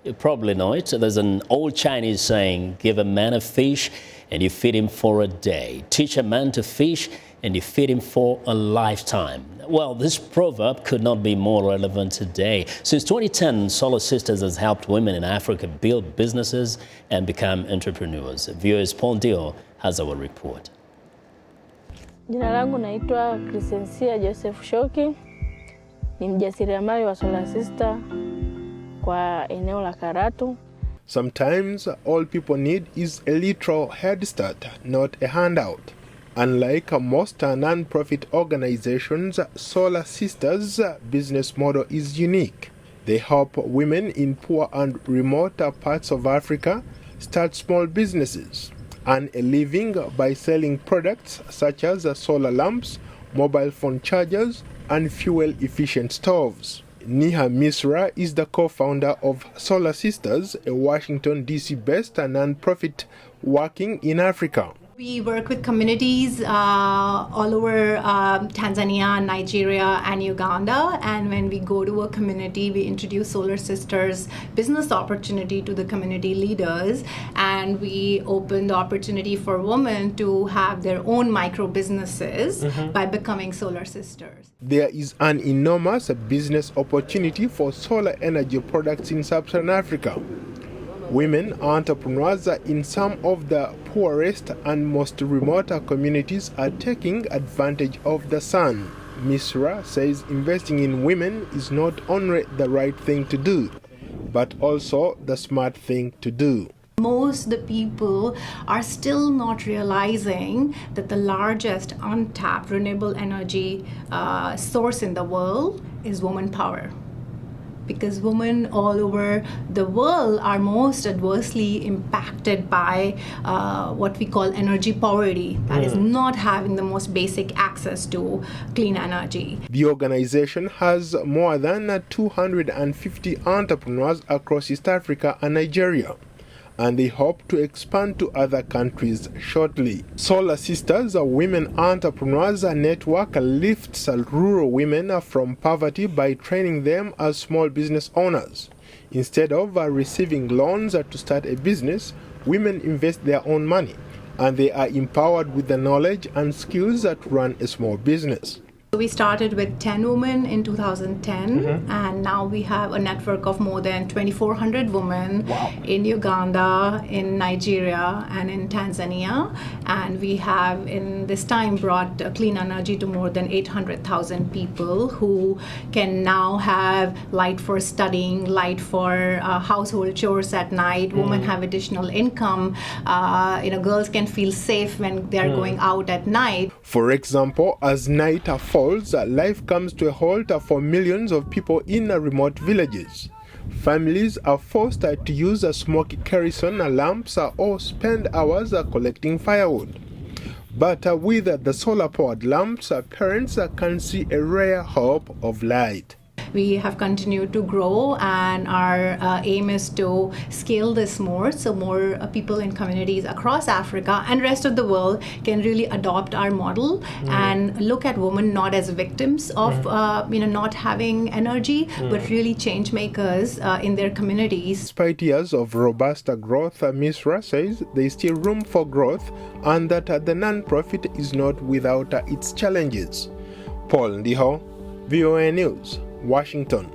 You probably know it. There's an old Chinese saying, give a man a fish and you feed him for a day. Teach a man to fish and you feed him for a lifetime. Well, this proverb could not be more relevant today. Since 2010, Solar Sisters has helped women in Africa build businesses and become entrepreneurs. Viewers, Ndiho has our report. Jina langu naitwa Krisensia Joseph Shoki. Ni mjasiriamali wa Solar Sister kwa eneo la Karatu. Sometimes all people need is a literal head start, not a handout. Unlike most non-profit organizations, Solar Sisters' business model is unique. They help women in poor and remote parts of Africa start small businesses, earn a living by selling products such as solar lamps, mobile phone chargers, and fuel-efficient stoves. Ndiho is the co-founder of Solar Sisters, a Washington, D.C.-based non-profit working in Africa. We work with communities all over Tanzania, Nigeria, and Uganda. And when we go to a community, we introduce Solar Sisters business opportunity to the community leaders. And we open the opportunity for women to have their own micro businesses by becoming Solar Sisters. There is an enormous business opportunity for solar energy products in sub-Saharan Africa. Women entrepreneurs in some of the poorest and most remote communities are taking advantage of the sun. Misra says investing in women is not only the right thing to do, but also the smart thing to do. Most of the people are still not realizing that the largest untapped renewable energy source in the world is woman power. Because women all over the world are most adversely impacted by what we call energy poverty, that is not having the most basic access to clean energy. The organization has more than 250 entrepreneurs across East Africa and Nigeria, and they hope to expand to other countries shortly. Solar Sisters, a women entrepreneurs network, lifts rural women from poverty by training them as small business owners. Instead of receiving loans to start a business, women invest their own money, and they are empowered with the knowledge and skills to run a small business. We started with 10 women in 2010, and now we have a network of more than 2,400 women in Uganda, in Nigeria, and in Tanzania. And we have, in this time, brought clean energy to more than 800,000 people who can now have light for studying, light for household chores at night. Women have additional income. Girls can feel safe when they're going out at night. For example, as night falls, life comes to a halt for millions of people in remote villages. Families are forced to use smoky kerosene lamps or spend hours collecting firewood. But with the solar-powered lamps, parents can see a rare hope of light. We have continued to grow, and our aim is to scale this more, so more people in communities across Africa and rest of the world can really adopt our model and look at women not as victims of not having energy, but really change makers in their communities. Despite years of robust growth, Misra says there is still room for growth and that the non-profit is not without its challenges. Ndiho, VOA News, Washington.